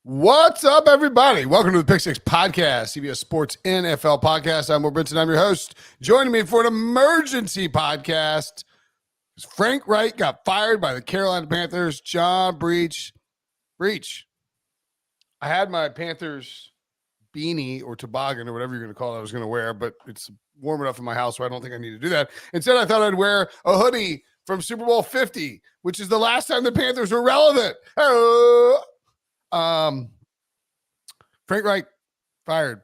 What's up, everybody? Welcome to the Pick Six Podcast, CBS Sports NFL Podcast. I'm Brinson. I'm your host. Joining me for an emergency podcast is Frank Reich got fired by the Carolina Panthers. John Breech. Breech, I had my Panthers beanie or toboggan or whatever you're going to call it I was going to wear, but it's warm enough in my house, so I don't think I need to do that. Instead, I thought I'd wear a hoodie from Super Bowl 50, which is the last time the Panthers were relevant. Frank Reich fired.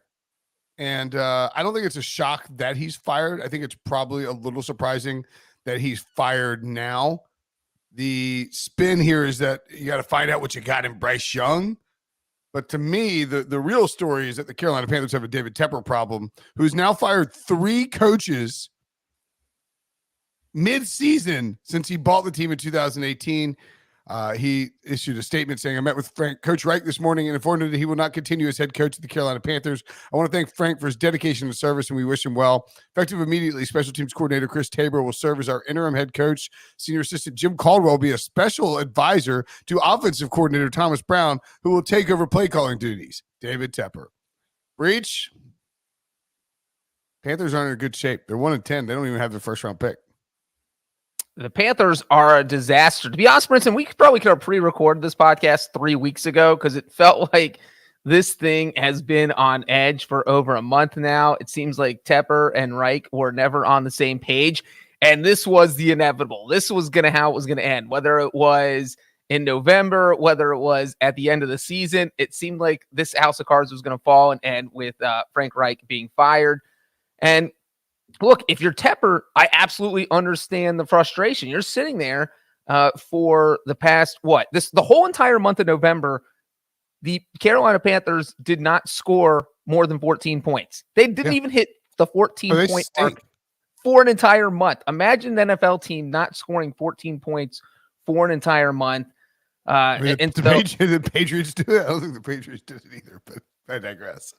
And I don't think it's a shock that he's fired. I think it's probably a little surprising that he's fired now. The spin here is that you got to find out what you got in Bryce Young. But to me, the real story is that the Carolina Panthers have a David Tepper problem, who's now fired 3 coaches mid-season since he bought the team in 2018. He issued a statement saying, I met with Coach Reich this morning and informed him that he will not continue as head coach of the Carolina Panthers. I want to thank Frank for his dedication and service, and we wish him well. Effective immediately, special teams coordinator Chris Tabor will serve as our interim head coach. Senior assistant Jim Caldwell will be a special advisor to offensive coordinator Thomas Brown, who will take over play calling duties. David Tepper. Breech. Panthers aren't in good shape. They're 1-10. They don't even have their first round pick. The Panthers are a disaster. To be honest, Brinson, we probably could have pre-recorded this podcast 3 weeks ago because it felt like this thing has been on edge for over a month now. It seems like Tepper and Reich were never on the same page, and this was the inevitable. This was how it was going to end, whether it was in November, whether it was at the end of the season. It seemed like this house of cards was going to fall and end with Frank Reich being fired. And look, if you're Tepper, I absolutely understand the frustration. You're sitting there for the past, the whole entire month of November, the Carolina Panthers did not score more than 14 points. They didn't even hit the 14-point mark for an entire month. Imagine the NFL team not scoring 14 points for an entire month. The Patriots do it. I don't think the Patriots did it either, but I digress.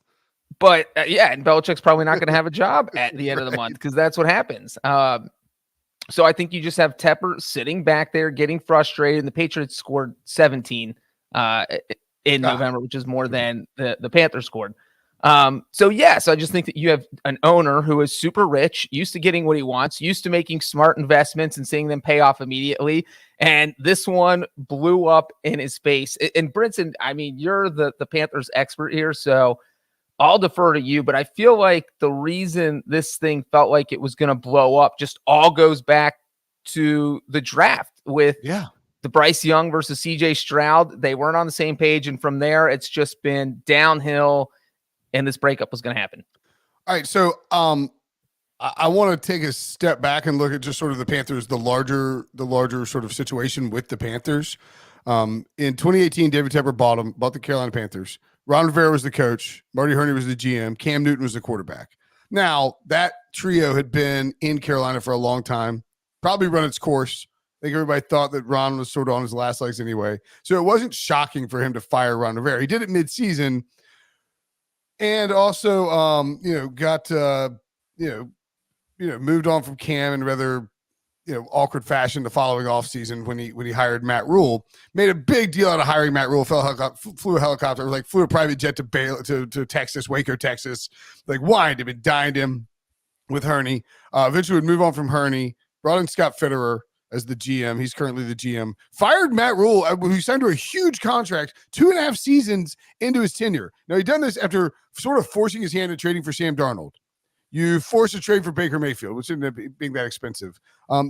But and Belichick's probably not going to have a job at the end of the month because that's what happens. So I think you just have Tepper sitting back there getting frustrated. And the Patriots scored 17 in November, which is more than the Panthers scored. So I just think that you have an owner who is super rich, used to getting what he wants, used to making smart investments and seeing them pay off immediately. And this one blew up in his face. And Brinson, I mean, you're the Panthers expert here, so I'll defer to you, but I feel like the reason this thing felt like it was going to blow up just all goes back to the draft with the Bryce Young versus CJ Stroud. They weren't on the same page, and from there, it's just been downhill, and this breakup was going to happen. All right, so I want to take a step back and look at just sort of the Panthers, the larger sort of situation with the Panthers. In 2018, David Tepper bought the Carolina Panthers. Ron Rivera was the coach. Marty Herney was the GM. Cam Newton was the quarterback. Now, that trio had been in Carolina for a long time, probably run its course. I think everybody thought that Ron was sort of on his last legs anyway. So it wasn't shocking for him to fire Ron Rivera. He did it mid-season and also, got, moved on from Cam in rather, awkward fashion the following offseason when he hired Matt Rule. Made a big deal out of hiring Matt Rule, flew a helicopter, flew a private jet to Texas, Waco, Texas, wined him and dined him with Herney. Eventually would move on from Herney, brought in Scott Fitterer as the GM. He's currently the GM. Fired Matt Rule, who signed to a huge contract 2.5 seasons into his tenure. Now, he'd done this after sort of forcing his hand at trading for Sam Darnold. You force a trade for Baker Mayfield, which ended up being that expensive.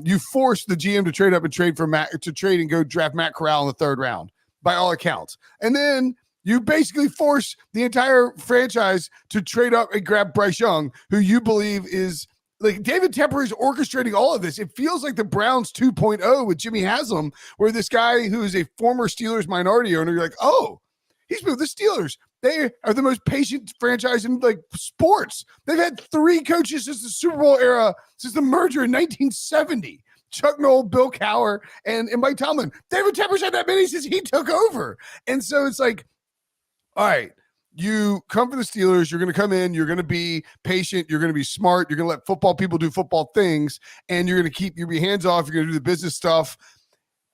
You force the GM to trade up and trade and go draft Matt Corral in the 3rd round, by all accounts. And then you basically force the entire franchise to trade up and grab Bryce Young, who you believe is David Tepper is orchestrating all of this. It feels like the Browns 2.0 with Jimmy Haslam, where this guy who is a former Steelers minority owner, you're like, oh, he's moved the Steelers. They are the most patient franchise in sports. They've had 3 coaches since the Super Bowl era, since the merger in 1970. Chuck Noll, Bill Cowher, and Mike Tomlin. David Tepper's had that many since he took over. And so it's like, all right, you come for the Steelers, you're going to come in, you're going to be patient, you're going to be smart, you're going to let football people do football things, and you're going to keep your hands off, you're going to do the business stuff.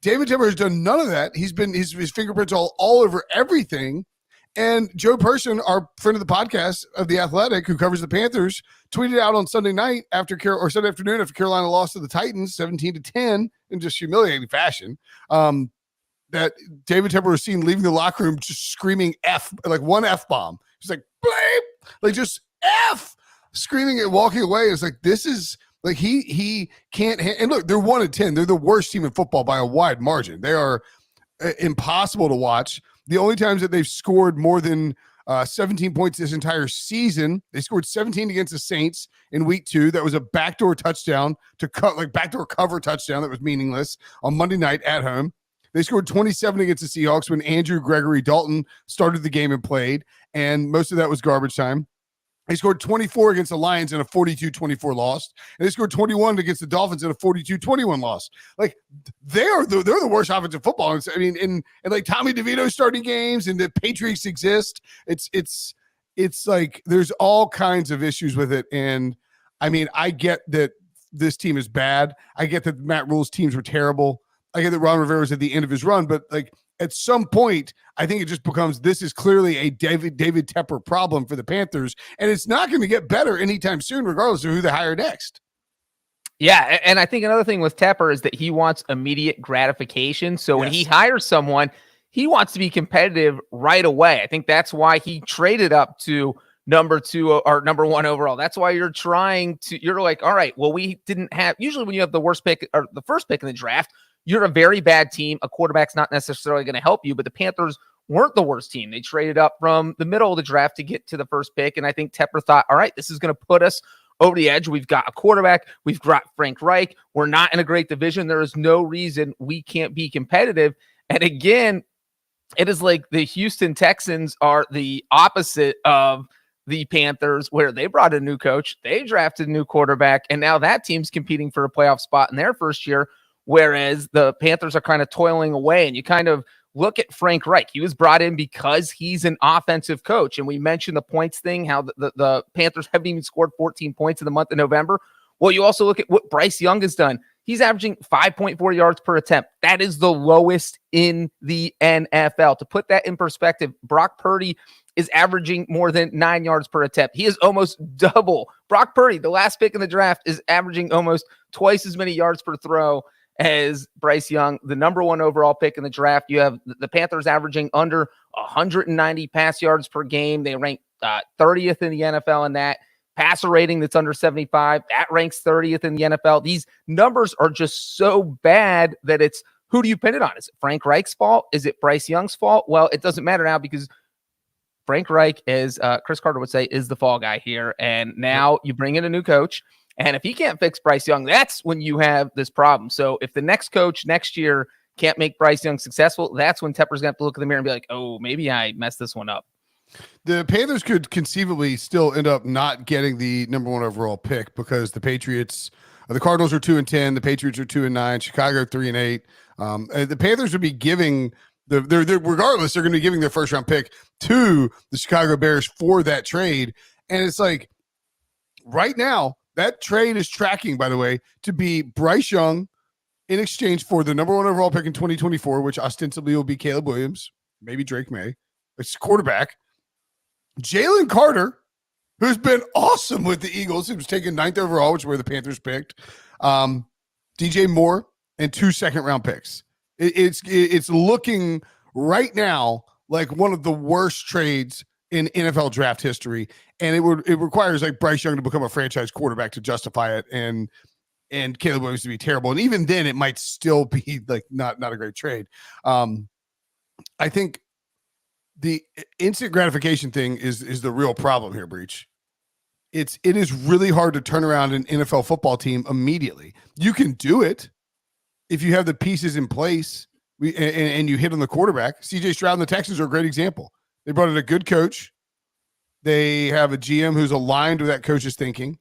David Tepper has done none of that. He's been his fingerprints all over everything. And Joe Person, our friend of the podcast of The Athletic, who covers the Panthers, tweeted out on Sunday night Sunday afternoon after Carolina lost to the Titans 17-10 in just humiliating fashion, that David Tepper was seen leaving the locker room just screaming F, like one F-bomb. He's like, bleep, like just F, screaming and walking away. It's like, this is like, he can't, and look, they're 1-10. They're the worst team in football by a wide margin. They are impossible to watch. The only times that they've scored more than 17 points this entire season, they scored 17 against the Saints in week 2. That was a backdoor touchdown backdoor cover touchdown that was meaningless on Monday night at home. They scored 27 against the Seahawks when Andrew Gregory Dalton started the game and played, and most of that was garbage time. They scored 24 against the Lions in a 42-24 loss. And they scored 21 against the Dolphins in a 42-21 loss. Like, they're the worst offensive football. I mean, and like Tommy DeVito starting games and the Patriots exist. It's like there's all kinds of issues with it. And I mean, I get that this team is bad. I get that Matt Rule's teams were terrible. I get that Ron Rivera's at the end of his run, but like, at some point, I think it just becomes, this is clearly a David Tepper problem for the Panthers, and it's not going to get better anytime soon, regardless of who they hire next. Yeah, and I think another thing with Tepper is that he wants immediate gratification. So when he hires someone, he wants to be competitive right away. I think that's why he traded up to number 2 or number 1 overall. That's why you're like, all right, well, we didn't have, usually when you have the worst pick or the first pick in the draft, you're a very bad team. A quarterback's not necessarily going to help you, but the Panthers weren't the worst team. They traded up from the middle of the draft to get to the first pick, and I think Tepper thought, all right, this is going to put us over the edge. We've got a quarterback. We've got Frank Reich. We're not in a great division. There is no reason we can't be competitive. And again, it is like the Houston Texans are the opposite of the Panthers, where they brought a new coach, they drafted a new quarterback, and now that team's competing for a playoff spot in their first year. Whereas the Panthers are kind of toiling away, and you kind of look at Frank Reich. He was brought in because he's an offensive coach. And we mentioned the points thing, how the Panthers haven't even scored 14 points in the month of November. Well, you also look at what Bryce Young has done. He's averaging 5.4 yards per attempt. That is the lowest in the NFL. To put that in perspective, Brock Purdy is averaging more than 9 yards per attempt. He is almost double. Brock Purdy, the last pick in the draft, is averaging almost twice as many yards per throw as Bryce Young, the number 1 overall pick in the draft. You have the Panthers averaging under 190 pass yards per game. They rank 30th in the NFL in that. Passer rating that's under 75, that ranks 30th in the NFL. These numbers are just so bad that it's, who do you pin it on? Is it Frank Reich's fault? Is it Bryce Young's fault? Well, it doesn't matter now, because Frank Reich, as Chris Carter would say, is the fall guy here. And now you bring in a new coach. And if he can't fix Bryce Young, that's when you have this problem. So if the next coach next year can't make Bryce Young successful, that's when Tepper's going to have to look in the mirror and be like, oh, maybe I messed this one up. The Panthers could conceivably still end up not getting the number 1 overall pick, because the Cardinals are 2-10, the Patriots are 2-9, Chicago 3-8. The Panthers would be giving regardless, they're going to be giving their first round pick to the Chicago Bears for that trade. And it's like, right now, that trade is tracking, by the way, to be Bryce Young in exchange for the number 1 overall pick in 2024, which ostensibly will be Caleb Williams, maybe Drake May. It's quarterback. Jalen Carter, who's been awesome with the Eagles. He was taken 9th overall, which is where the Panthers picked. DJ Moore, and 2 second-round picks. It's looking right now like one of the worst trades in NFL draft history, and it requires like Bryce Young to become a franchise quarterback to justify it, and Caleb Williams to be terrible, and even then it might still be like not a great trade. I think the instant gratification thing is the real problem here, Breech. It is really hard to turn around an NFL football team immediately. You can do it if you have the pieces in place and you hit on the quarterback. CJ Stroud and the Texans are a great example. They brought in a good coach. They have a GM who's aligned with that coach's thinking.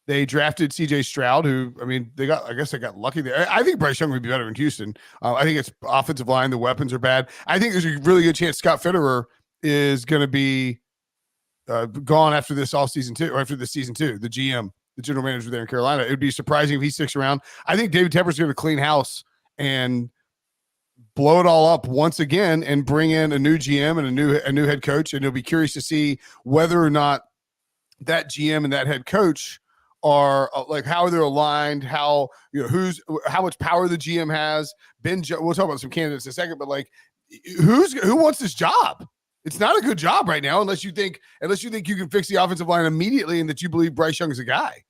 They drafted CJ Stroud, who, I mean, they got lucky there. I think Bryce Young would be better in Houston. I think it's offensive line. The weapons are bad. I think there's a really good chance Scott Fitterer is going to be gone after this offseason too, or after this season too. The GM, the general manager there in Carolina. It would be surprising if he sticks around. I think David Tepper's going to clean house and blow it all up once again and bring in a new GM and a new head coach. And you'll be curious to see whether or not that GM and that head coach are like how they're aligned, how how much power the GM has. We'll talk about some candidates in a second, but like who wants this job? It's not a good job right now unless you think you can fix the offensive line immediately and that you believe Bryce Young is a guy.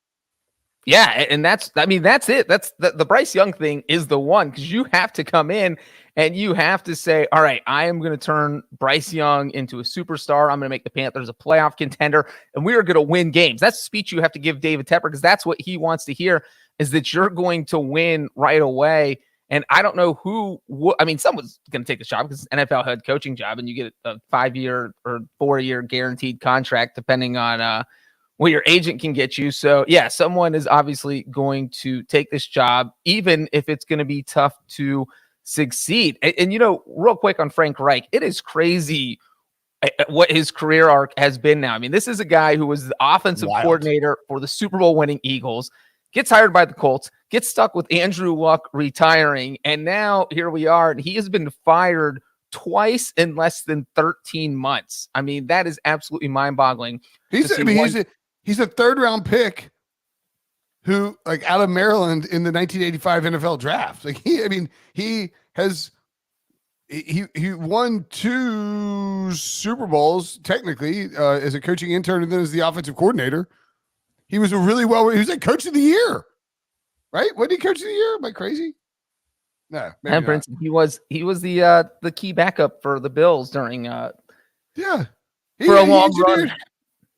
Yeah, and that's it. That's the Bryce Young thing is the one, because you have to come in and you have to say, all right, I am going to turn Bryce Young into a superstar. I'm going to make the Panthers a playoff contender, and we are going to win games. That's the speech you have to give David Tepper, because that's what he wants to hear, is that you're going to win right away. And I don't know someone's going to take the job because it's an NFL head coaching job, and you get a 5-year or 4-year guaranteed contract, depending on what your agent can get you. So yeah, someone is obviously going to take this job, even if it's going to be tough to succeed. And real quick on Frank Reich, it is crazy what his career arc has been now. I mean, this is a guy who was the offensive coordinator for the Super Bowl winning Eagles, gets hired by the Colts, gets stuck with Andrew Luck retiring, and now here we are, and he has been fired twice in less than 13 months. I mean, that is absolutely mind-boggling. He's a third-round pick who, like, out of Maryland in the 1985 NFL draft. Like he won 2 Super Bowls technically as a coaching intern and then as the offensive coordinator. He was he was like coach of the year, right? Wasn't he coach of the year? Am I crazy? No, maybe not. Brinson, he was the key backup for the Bills during for a long run.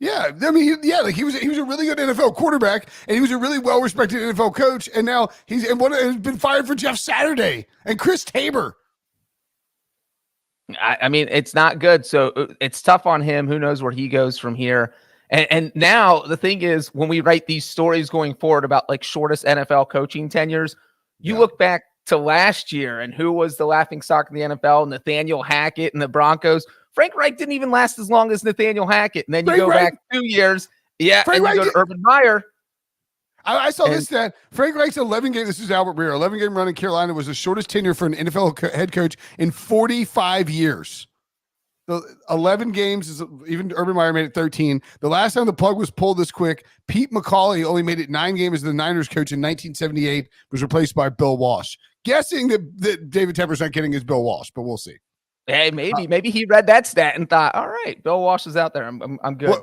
Yeah, I mean, he was a really good NFL quarterback, and he was a really well-respected NFL coach, and now he's been fired for Jeff Saturday and Chris Tabor. I mean, it's not good, so it's tough on him. Who knows where he goes from here? And now the thing is, when we write these stories going forward about like shortest NFL coaching tenures, you look back to last year and who was the laughingstock in the NFL, Nathaniel Hackett and the Broncos. Frank Reich didn't even last as long as Nathaniel Hackett. And then you go back 2 years. Yeah. Frank and you go to Urban Meyer. I saw this stat. Frank Reich's 11 game. This is Albert Breer. 11-game run in Carolina was the shortest tenure for an NFL head coach in 45 years. The 11 games is even Urban Meyer made it 13. The last time the plug was pulled this quick, Pete McCauley only made it 9 games as the Niners coach in 1978, was replaced by Bill Walsh. Guessing that David Tepper's not getting his Bill Walsh, but we'll see. Hey, maybe he read that stat and thought, all right, Bill Walsh is out there. I'm good.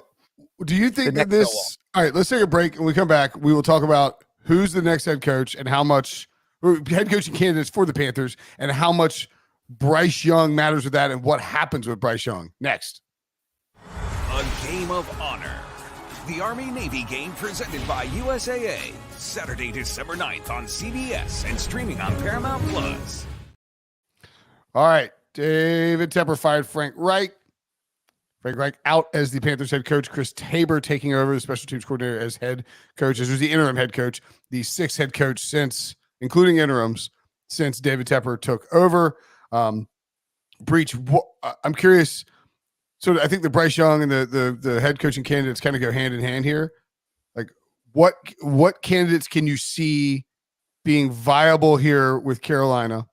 Do you think that this? All right, let's take a break. And we come back, we will talk about who's the next head coach and how much head coaching candidates for the Panthers and how much Bryce Young matters with that and what happens with Bryce Young next. A Game of Honor. The Army-Navy game presented by USAA. Saturday, December 9th on CBS and streaming on Paramount Plus. All right. David Tepper fired Frank Reich. Frank Reich out as the Panthers head coach. Chris Tabor taking over the special teams coordinator as head coach. This was the interim head coach, the 6th head coach since, including interims, since David Tepper took over. Breech, I'm curious. So I think the Bryce Young and the head coaching candidates kind of go hand in hand here. Like what candidates can you see being viable here with Carolina?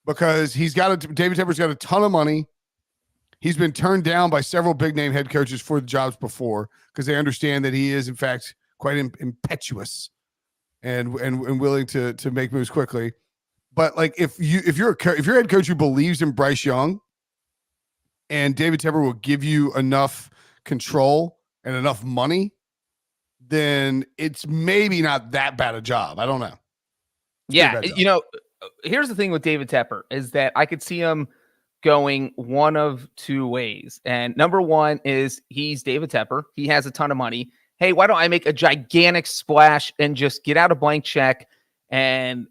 Because David Tepper's got a ton of money. He's been turned down by several big name head coaches for the jobs before because they understand that he is in fact quite impetuous and willing to make moves quickly. But like if you're head coach who believes in Bryce Young and David Tepper will give you enough control and enough money, then it's maybe not that bad a job. I don't know. Yeah, here's the thing with David Tepper is that I could see him going one of 2 ways. And number one is he's David Tepper. He has a ton of money. Hey, why don't I make a gigantic splash and just get out a blank check? And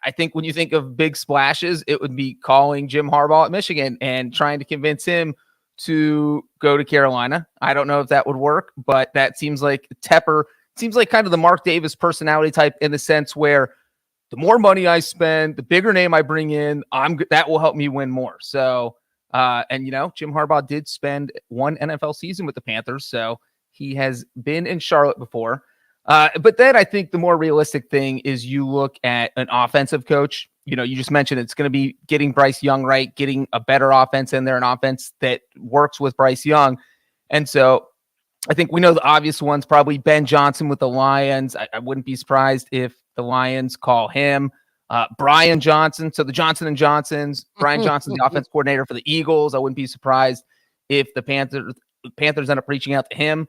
I think when you think of big splashes, it would be calling Jim Harbaugh at Michigan and trying to convince him to go to Carolina. I don't know if that would work, but that seems like Tepper seems like kind of the Mark Davis personality type in the sense where the more money I spend, the bigger name I bring in, that will help me win more. So, Jim Harbaugh did spend 1 NFL season with the Panthers, so he has been in Charlotte before. But then I think the more realistic thing is you look at an offensive coach. You just mentioned it's going to be getting Bryce Young right, getting a better offense in there, an offense that works with Bryce Young. And so I think we know the obvious ones, probably Ben Johnson with the Lions. I wouldn't be surprised if the Lions call him. Brian Johnson, so the Johnson & Johnsons. Brian Johnson, the offense coordinator for the Eagles. I wouldn't be surprised if the Panthers end up reaching out to him.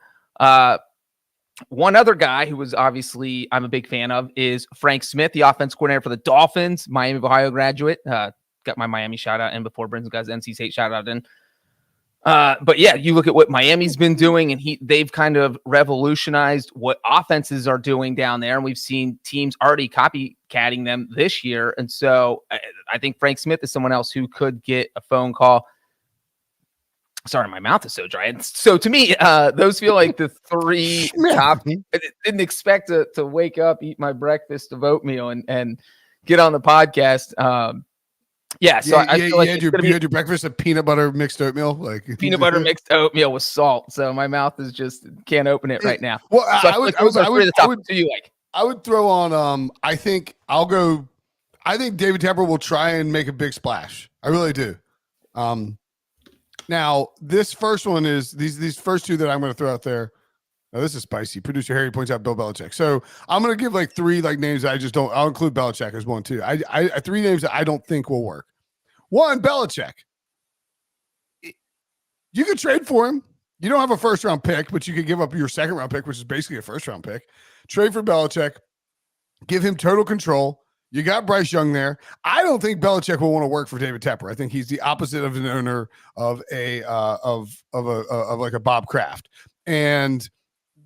One other guy who was obviously I'm a big fan of is Frank Smith, the offense coordinator for the Dolphins, Miami of Ohio graduate. Got my Miami shout out in before Brinson got his NC State shout out in. But yeah, you look at what Miami's been doing, and they've kind of revolutionized what offenses are doing down there. And we've seen teams already copycatting them this year. And so I think Frank Smith is someone else who could get a phone call. Sorry, my mouth is so dry. And so to me, those feel like the three top. I didn't expect to wake up, eat my breakfast of oatmeal, and get on the podcast. I feel like you had your breakfast of peanut butter mixed oatmeal, like peanut butter mixed oatmeal with salt. So my mouth is just can't open it right now. Well, so I would throw on. I think David Tepper will try and make a big splash. I really do. Now, this first one is these first two that I'm going to throw out there. Now, this is spicy. Producer Harry points out Bill Belichick. So I'm going to give like three names that I just don't. I'll include Belichick as one too. I three names that I don't think will work. One, Belichick. You could trade for him. You don't have a first round pick, but you could give up your second round pick, which is basically a first round pick. Trade for Belichick. Give him total control. You got Bryce Young there. I don't think Belichick will want to work for David Tepper. I think he's the opposite of an owner of like a Bob Kraft. And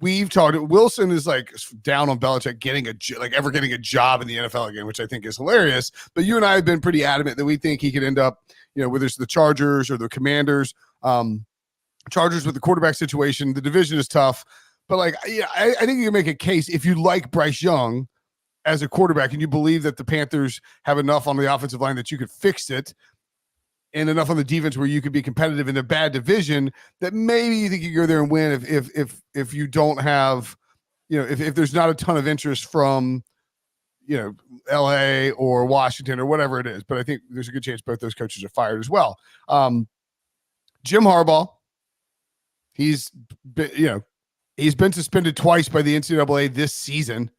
we've talked. Wilson is like down on Belichick getting a job in the NFL again, which I think is hilarious. But you and I have been pretty adamant that we think he could end up, whether it's the Chargers or the Commanders. Chargers with the quarterback situation, the division is tough. But I think you can make a case if you like Bryce Young as a quarterback and you believe that the Panthers have enough on the offensive line that you could fix it and enough on the defense where you could be competitive in a bad division, that maybe you think you go there and win if you don't have, if there's not a ton of interest from, LA or Washington or whatever it is. But I think there's a good chance both those coaches are fired as well. Jim Harbaugh, he's been suspended twice by the NCAA this season.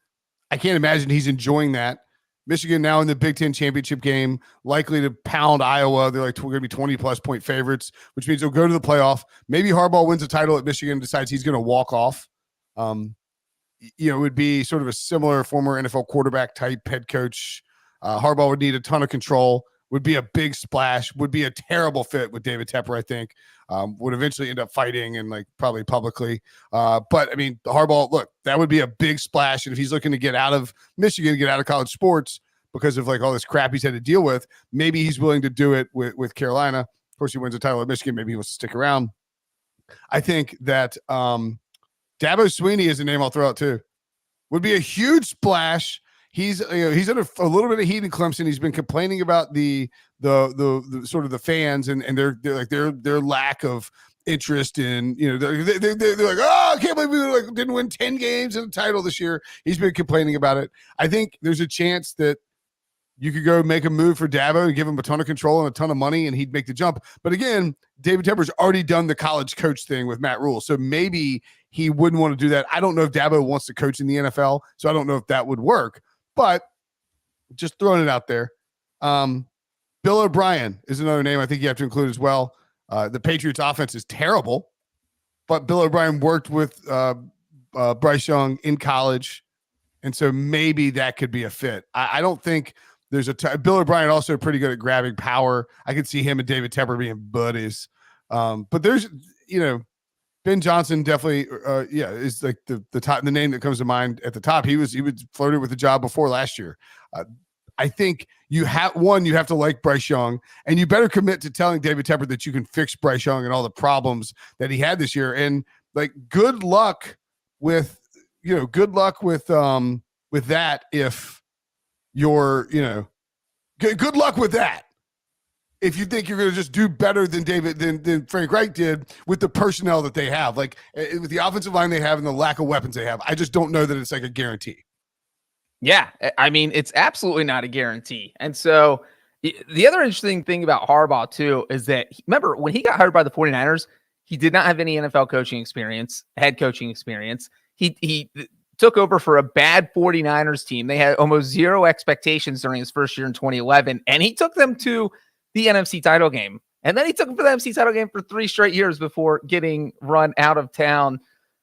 I can't imagine he's enjoying that. Michigan now in the Big Ten championship game, likely to pound Iowa. They're going to be 20-plus point favorites, which means they'll go to the playoff. Maybe Harbaugh wins a title at Michigan and decides he's going to walk off. It would be sort of a similar former NFL quarterback type head coach. Harbaugh would need a ton of control, would be a big splash, would be a terrible fit with David Tepper, I think. Would eventually end up fighting and probably publicly. But I mean, Harbaugh, look, that would be a big splash. And if he's looking to get out of Michigan, get out of college sports because of all this crap he's had to deal with, maybe he's willing to do it with Carolina. Of course, he wins a title at Michigan. Maybe he wants to stick around. I think that Dabo Swinney is a name I'll throw out too. Would be a huge splash. He's under a little bit of heat in Clemson. He's been complaining about the sort of the fans and their lack of interest in, they're like, oh, I can't believe we didn't win 10 games in a title this year. He's been complaining about it. I think there's a chance that you could go make a move for Dabo and give him a ton of control and a ton of money and he'd make the jump. But again, David Tepper's already done the college coach thing with Matt Rule. So maybe he wouldn't want to do that. I don't know if Dabo wants to coach in the NFL. So I don't know if that would work. But just throwing it out there. Bill O'Brien is another name I think you have to include as well. The Patriots offense is terrible, but Bill O'Brien worked with Bryce Young in college. And so maybe that could be a fit. I don't think there's Bill O'Brien also pretty good at grabbing power. I could see him and David Tepper being buddies. But there's, Ben Johnson definitely, is like the top, the name that comes to mind at the top. He was flirted with the job before last year. I think you have to like Bryce Young, and you better commit to telling David Tepper that you can fix Bryce Young and all the problems that he had this year. And good luck with that. If you're, good luck with that. if you think you're going to just do better than than Frank Reich did with the personnel that they have, like with the offensive line they have and the lack of weapons they have. I just don't know that it's like a guarantee. Yeah, I mean, it's absolutely not a guarantee. And so the other interesting thing about Harbaugh, too, is that, remember, when he got hired by the 49ers, he did not have any NFL coaching experience, head coaching experience. He took over for a bad 49ers team. They had almost zero expectations during his first year in 2011, and he took them to the NFC title game. And then he took them for the NFC title game for 3 straight years before getting run out of town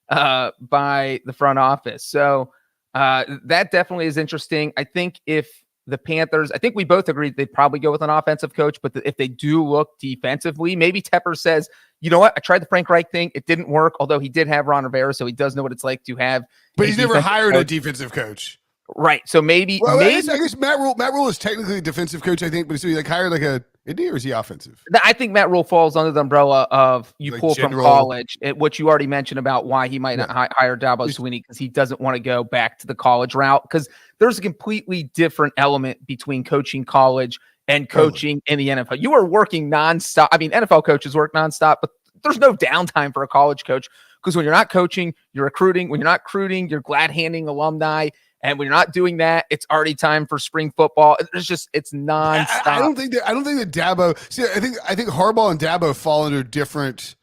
by the front office. So that definitely is interesting. I think if the Panthers, I think we both agreed they'd probably go with an offensive coach, but if they do look defensively, maybe Tepper says, you know what, I tried the Frank Reich thing. It didn't work, although he did have Ron Rivera, so he does know what it's like to have. But he's never hired a defensive coach. Right. So maybe, I guess Matt Rule is technically a defensive coach, I think, but he like hired like a, or is he offensive? I think Matt Rule falls under the umbrella of you like pull general, from college, which you already mentioned about why he might not hire Dabo Swinney, because he doesn't want to go back to the college route, because there's a completely different element between coaching college and coaching in the NFL. You are working nonstop. I mean, NFL coaches work nonstop, but there's no downtime for a college coach, because when you're not coaching, you're recruiting. When you're not recruiting, you're glad handing alumni. And when you're not doing that, it's already time for spring football. It's nonstop. I don't think that Dabo. See, I think Harbaugh and Dabo fall under different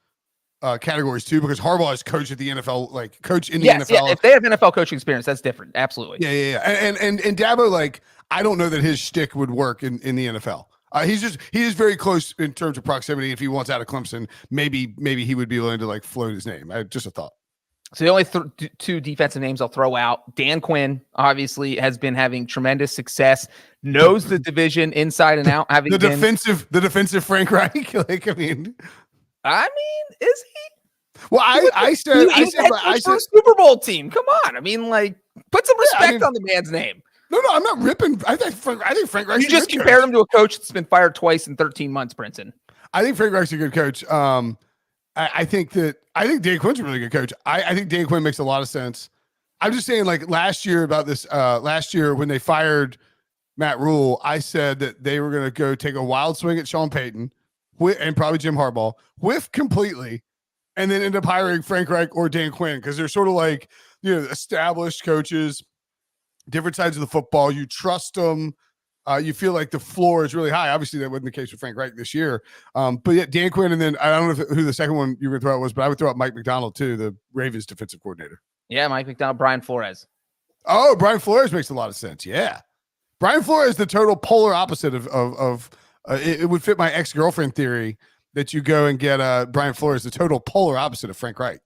categories too, because Harbaugh is coach at the NFL, like coach in the NFL. Yeah, if they have NFL coaching experience, that's different. Absolutely. Yeah. And Dabo, like, I don't know that his shtick would work in the NFL. He is very close in terms of proximity. If he wants out of Clemson, maybe he would be willing to like float his name. Just a thought. So the only 2 defensive names I'll throw out, Dan Quinn obviously has been having tremendous success, knows the division inside and out. The defensive Frank Reich. Like, I mean, is he? Well, I said for a Super Bowl team. Come on. I mean, like, put some respect on the man's name. No, I'm not ripping. I think Frank Reich's you just compared him to a coach that's been fired twice in 13 months, Brinson. I think Frank Reich's a good coach. I think Dan Quinn's a really good coach. I think Dan Quinn makes a lot of sense. I'm just saying, like last year when they fired Matt Rule, I said that they were going to go take a wild swing at Sean Payton and probably Jim Harbaugh, whiff completely, and then end up hiring Frank Reich or Dan Quinn, because they're sort of like, established coaches, different sides of the football. You trust them. You feel like the floor is really high. Obviously, that wasn't the case with Frank Reich this year. But yeah, Dan Quinn, and then I don't know who the second one you were going to throw out was, but I would throw out Mike McDonald too, the Ravens defensive coordinator. Yeah, Mike McDonald, Brian Flores. Oh, Brian Flores makes a lot of sense. Yeah. Brian Flores, the total polar opposite of it would fit my ex-girlfriend theory that you go and get Brian Flores, the total polar opposite of Frank Reich.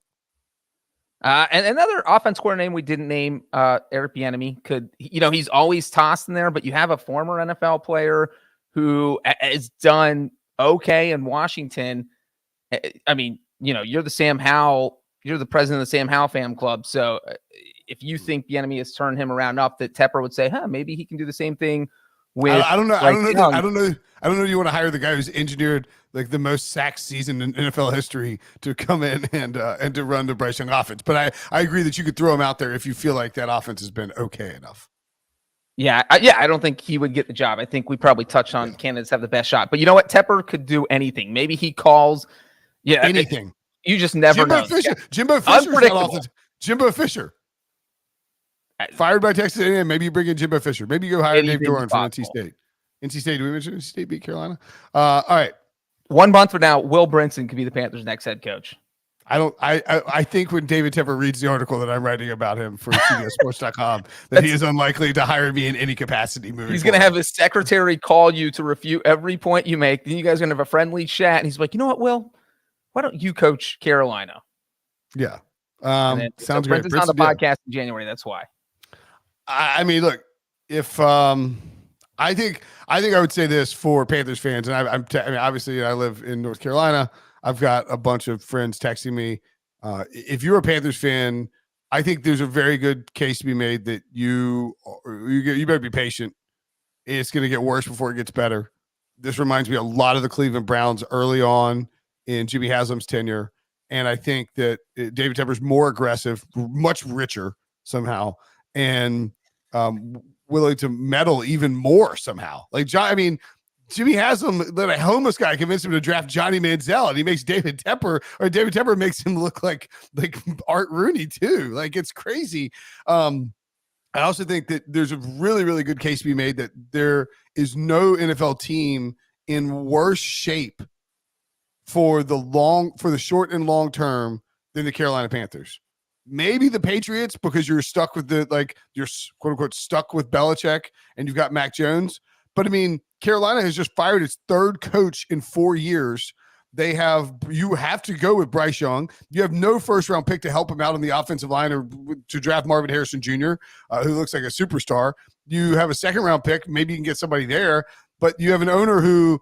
And another offense coordinator name we didn't name, Eric Bieniemy, he's always tossed in there, but you have a former NFL player who has done okay in Washington. I mean, you're the Sam Howell, you're the president of the Sam Howell fan club. So if you think Bieniemy has turned him around enough that Tepper would say, maybe he can do the same thing with. I don't know. I don't know. You want to hire the guy who's engineered like the most sacks season in NFL history to come in and to run the Bryce Young offense. But I agree that you could throw him out there if you feel like that offense has been okay enough. Yeah, I don't think he would get the job. I think we probably touched on candidates have the best shot. But you know what? Tepper could do anything. Maybe he calls. Yeah, anything. You just never know. Jimbo Fisher. Jimbo Fisher. Fired by Texas A&M. Maybe you bring in Jimbo Fisher. Maybe you go hire Dave Doran from NC State. NC State. Do we mention NC State beat Carolina? All right. 1 month from now, Will Brinson could be the Panthers' next head coach. I think when David Tepper reads the article that I'm writing about him for CBSSports.com, that he is unlikely to hire me in any capacity moving He's going to have his secretary call you to refute every point you make. Then you guys are going to have a friendly chat. And he's like, you know what, Will? Why don't you coach Carolina? Yeah. Sounds great. Brinson's on the podcast in January. That's why. I mean, look, if I think I would say this for Panthers fans, and I mean, obviously I live in North Carolina. I've got a bunch of friends texting me. If you're a Panthers fan, I think there's a very good case to be made that you better be patient. It's going to get worse before it gets better. This reminds me a lot of the Cleveland Browns early on in Jimmy Haslam's tenure, and I think that David Tepper's more aggressive, much richer somehow, and willing to meddle even more somehow. Like John, I mean, Jimmy Haslam let a homeless guy convince him to draft Johnny Manziel, and he makes David Tepper makes him look like Art Rooney too. Like, it's crazy. I also think that there's a really, really good case to be made that there is no NFL team in worse shape for the short and long term than the Carolina Panthers. Maybe the Patriots, because you're stuck with you're quote unquote stuck with Belichick and you've got Mac Jones. But I mean, Carolina has just fired its third coach in 4 years. You have to go with Bryce Young. You have no first round pick to help him out on the offensive line or to draft Marvin Harrison Jr., who looks like a superstar. You have a second round pick. Maybe you can get somebody there, but you have an owner who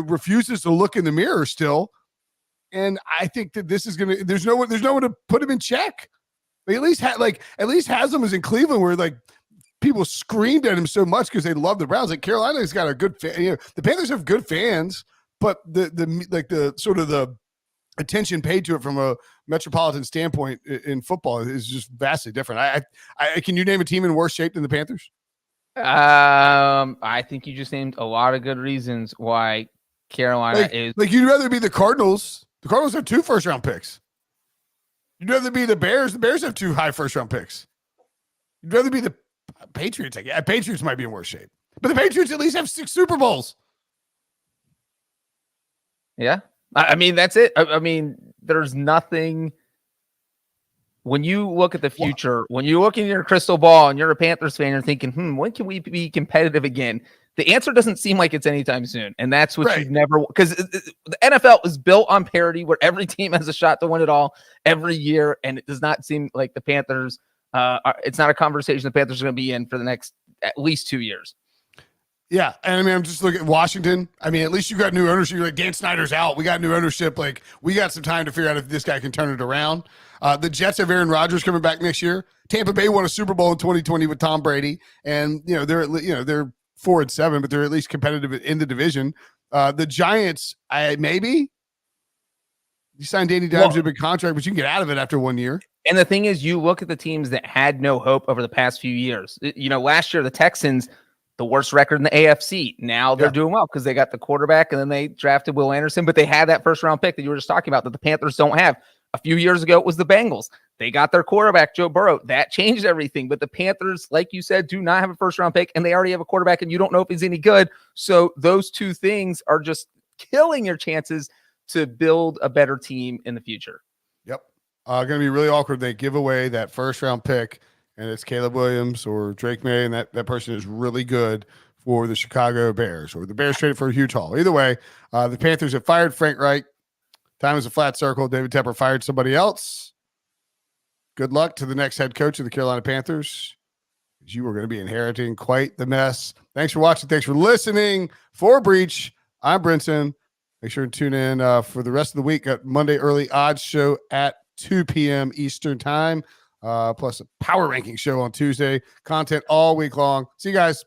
refuses to look in the mirror still. And I think that this is going to, there's no one to put him in check. At least Haslam is in Cleveland where people screamed at him so much because they love the Browns. Like, Carolina's got a good fan. The Panthers have good fans, but the sort of the attention paid to it from a metropolitan standpoint in football is just vastly different. I can you name a team in worse shape than the Panthers? I think you just named a lot of good reasons why Carolina is. Like, you'd rather be the Cardinals. The Cardinals have 2 first-round picks. You'd rather be the Bears. The Bears have 2 high first-round picks. You'd rather be the Patriots. Patriots might be in worse shape, but the Patriots at least have 6 Super Bowls. Yeah. I mean, that's it. I mean, there's nothing. When you look at the future, when you look in your crystal ball and you're a Panthers fan, you're thinking, when can we be competitive again? The answer doesn't seem like it's anytime soon. And that's what you've never, because the NFL is built on parity where every team has a shot to win it all every year. And it does not seem like the Panthers, it's not a conversation the Panthers are going to be in for the next at least 2 years. Yeah, and I mean, I'm just looking at Washington. I mean, at least you got new ownership. You're like, Dan Snyder's out. We got new ownership. Like, we got some time to figure out if this guy can turn it around. The Jets have Aaron Rodgers coming back next year. Tampa Bay won a Super Bowl in 2020 with Tom Brady, and they're 4-7, but they're at least competitive in the division. The Giants, maybe you signed Danny Dimes to a big contract, but you can get out of it after 1 year. And the thing is, you look at the teams that had no hope over the past few years. Last year the Texans, the worst record in the AFC. Now they're doing well because they got the quarterback and then they drafted Will Anderson, but they had that first round pick that you were just talking about that the Panthers don't have. A few years ago, it was the Bengals. They got their quarterback, Joe Burrow. That changed everything. But the Panthers, like you said, do not have a first round pick, and they already have a quarterback, and you don't know if he's any good. So those two things are just killing your chances to build a better team in the future. Yep. Going to be really awkward. They give away that first round pick, and it's Caleb Williams or Drake May, and that person is really good for the Chicago Bears, or the Bears traded for Hugh Hall. Either way, the Panthers have fired Frank Reich. Time is a flat circle. David Tepper fired somebody else. Good luck to the next head coach of the Carolina Panthers. You are going to be inheriting quite the mess. Thanks for watching. Thanks for listening. For Breech, I'm Brinson. Make sure to tune in for the rest of the week at Monday Early Odds Show at 2 p.m. Eastern Time. Plus a power ranking show on Tuesday. Content all week long. See you guys.